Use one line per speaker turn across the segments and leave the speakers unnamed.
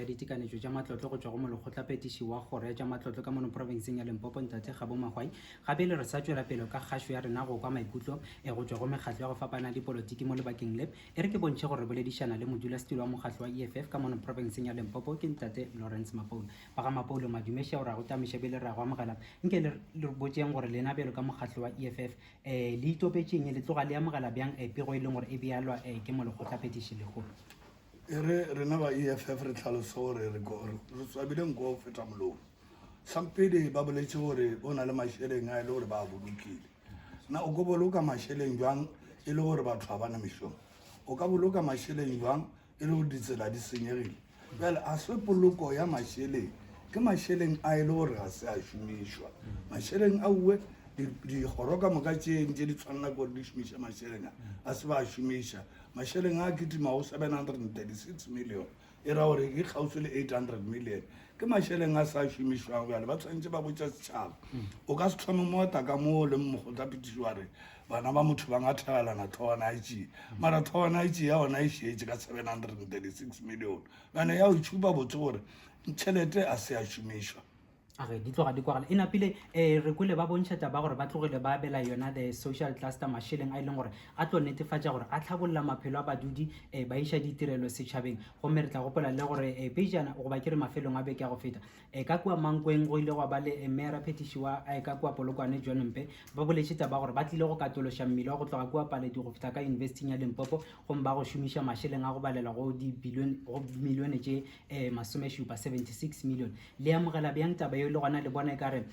ya ditekanetso tša matlotlo go tšwa go molekgotlapetiši wa kgoro ya tša matlotlo ka mono provinceng ya Limpopo ntate Kgabo Magwai gape le re sa tšwela pele ka kgašo ya rena go kwa maikutlo go tšwa go mekgatlo ya go fapana dipolotiki mo lebakeng lep re ke bontšhe gore boledišana le modulasetilo wa mokgatlo wa EFF ka mono provinceng ya Limpopo ke ntate Lawrence Mapole ba ga Mapole madumeša gore a go tamiša bele re a go amogela nke le botseng gore lena bjalo ka mokgatlo wa EFF le itopetšeng le tloga le amogela bjang pego e leng gore e bealwa ke molekgotlapetiši legolo
rena ba EFF re tlhalosa gore re swabile nko go feta molomo sampedi ba boletse gore o na le mašheleng a e le gore ba a bolokile na o ka boloka mašheleng jwang e le gore batho ga bana mešomo o ka boloka mašheleng jwang e le gore ditsela di senyegile bjale a se poloko ya mašheleng ke mašheleng a e le gore ga se a šomišwa mašheleng a uwe dikgoro ka moka tšeng tše di tshwanela gore di šomiša mašheleng a se ba a šomiša mašheleng a ketimago 736 million e ra gore ke kgauswi le 800 million ke mašheleng a sa šomišwago bjale ba tshwanetse ba botša setšhaba o ka se thome mota ka mo le mokgotlapetiši wa re bana ba motho ba ngathegalana thogana a tšea mara thogana a tšea ya ona e šetse ka 736 million bane ya o itšhupa botse gore tšhelete a se a šomišwa
age di tloga di kwagala e napile re kwele ba bontšhatša ba gore ba tlogile ba bela yona the social cluster mašheleng a e leng gore a tlo netefatša gore a tlhabolola maphelo a badudi ba iša ditirelo setšhabeng gomme re tla gopola le gore pejana goba ke re mafelong a beke a go feta ka kua mankweng go ile go ba le mera phetiši wa ka kua polokwane John Mpe ba boletšetša ba gore ba tlile go katološa mmele wa go tloga kua paledi go feta ka investing ya Limpopo gomme ba go šomiša mašheleng a go balela go dimilione tše masomešupa 76 million le amogela bjang taba le gona le bona e ka re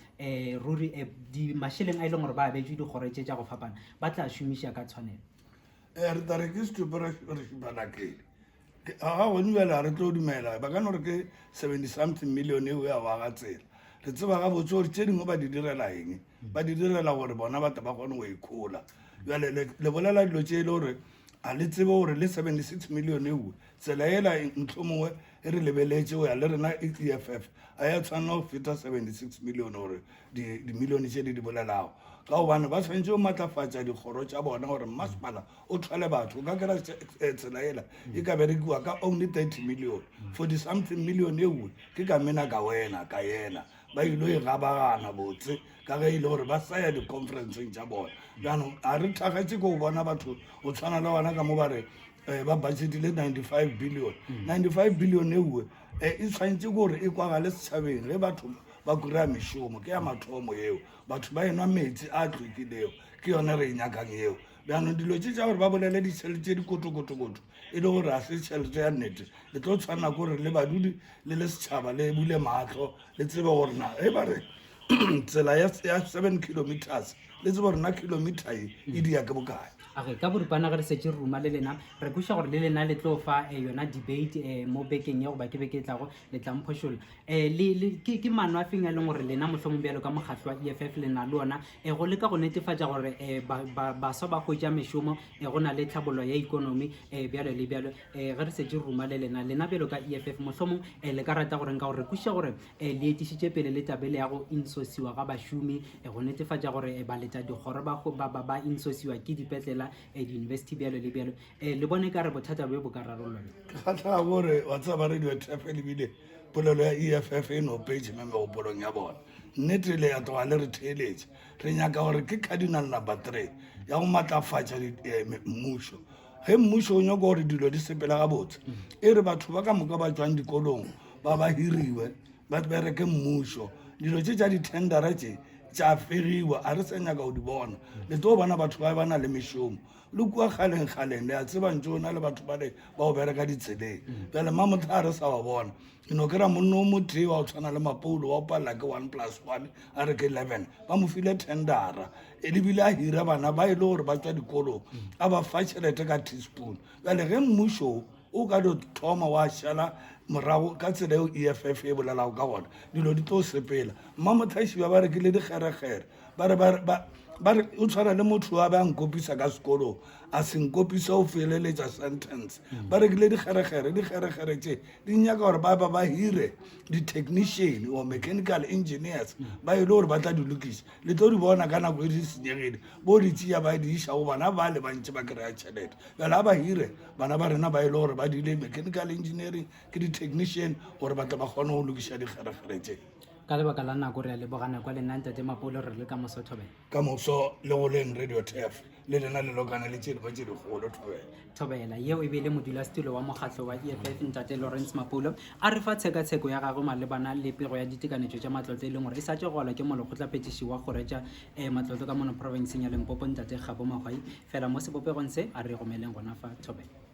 ruri di mašheleng a e leng gore ba betšwe dikgoro tše tša go fapana ba tla šomiša ka tshwanelo
re tare ke setupo re šipanakele ga gone bjale ga re tlo dumela ba ka no re ke 70 something million eo ya waga tsela re tseba ga botse gore tše dingwe ba di direla eng ba di direla gore bona bata ba kgone go ikgola bjale le bolela dilo tše e le gore a le tsebe gore le 76 million eo tsela ela ntho mongwe e re lebeletše go ya le rena EFF a ya tshwanela go feta 76 million gore dimilione tše di bolelago ka gobane ba tshwanetse go maatlafatša dikgoro tša bona gore mmasepala o thwale batho o ka kera tsela ela e ka berekiwa ka only 30 million 40 something million eo ke ka mena ka wena ka yena ba ile e gabagana botse ka ge ile gore ba saya di-conferenceng tša bona jaanong a re thakgatše ko go bona batho o tshwana le gona ka mo ba re ba budgetile 95 billion 95 billion ewe e tshwanetse gore e kwagale setšhabeng ge batho ba kry-a mešomo ke ya mathomo eo batho ba enwa metsi a tlhwekileo ke yone re e nyakang eo bjanong dilo tše tša gore ba bolele ditšhelete dikotokotokoto e le gore a se tšhelete ya nnete le tlo tshwanela ke gore le badudi le le setšhaba le bule matlho le tsebe gore na e ba re tsela ya 7 kilometers le tsebe gore na kilometer e dia ke bokae
age ka boripana ge re setse re ruma le lena re kweša gore le lena le tlo fa yona debate mo bekeng ya go ba ke beke tlago le tla mphošola ke mano a feng a leng gore lena mohlomong bjalo ka mokgatlo wa EFF lena le ona go leka go netefatša gore baswa ba hwetša mešomo go na le tlhabollo ya ikonomi bjalo le bjalo ge re setse re ruma le lena bjalo ka EFF mohlomong le ka rata goreng ka gore re kweša gore le etišitše pele le tabele ya go insosiwa ga bašomi go netefatša gore ba leta dikgoro ba insosiwa ke dipetlela di-university bjalo le bjalo le bone ka re bothata bo ka rarollwa
ke kgatlhaga gore wa tsaba radio tf e lebile polelo ya EFF e no page me megopolong ya bona nnete le ya toga le re theeletše re nyaka gore ke cardinal number 3 ya go maatlafatša mmušo ge mmušo o nyaka gore dilo di sepela gabotse e re batho ba ka moka ba tswang dikolong ba hiriwe ba bereke mmušo dilo tše tša ditendera tše tša fegiwa a re sa nyaka go di bona le tlo bona batho ba bana le mešomo le kua kgaleng le a tsebantse o na le batho bale ba go bereka ditseleng bjale mamotho a re sa wa bona eno kry-a monno o motee wa go tshwana le Mapoulo wa o palela ke 1+1 a re ke 11 ba mo file tendera e lebile a hira bana ba e le gore ba tswa dikolong a ba fa tšhelete ka teaspoon bjale ge mmušo o ka do thoma wa šala morago ka tsela eo EFF e bolelago ka gona dilo di tlo sepela mmamothaši ba rekile dikgerekgere ba re ba re o tshwana le motho wa ba nkopisa ka sekolong a se nkopisa o feleletsa sentence ba rekile dikgerekgere tse di nyaka gore ba hire di-technician or mechanical engineers ba ile gore ba tla di lokisa le tlo di bona ka nako e di senyegile bo di tšea ba di iša go bana ba le bantši ba kry-a tšhelete jale a ba hire bana ba rena ba ile gore ba dile mechanical engineering ke di-technician gore ba tla ba kgone go lokiša dikgerekgere tse
ka lebaka la nako re a lebogana kwa le nna ntate Mapule re le ka moso Thobela
ka moso le go leng radio tef le lena le lokana le tše dingwe tše dikgolo
Thobela yeo e be le modulasetulo wa mokgatlo wa EFF ntate Lawrence Mapule a re fa tshekatsheko ya gagwe malebana le pego ya ditekanetšo tša matlotlo e leng gore e sa tše gola ke molekgotlaphethiši wa go retša matlotlo ka mono provinceng ya Limpopo ntate Kgabo Magwai fela mo sebopegong se a re gomeleng gona fa Thobela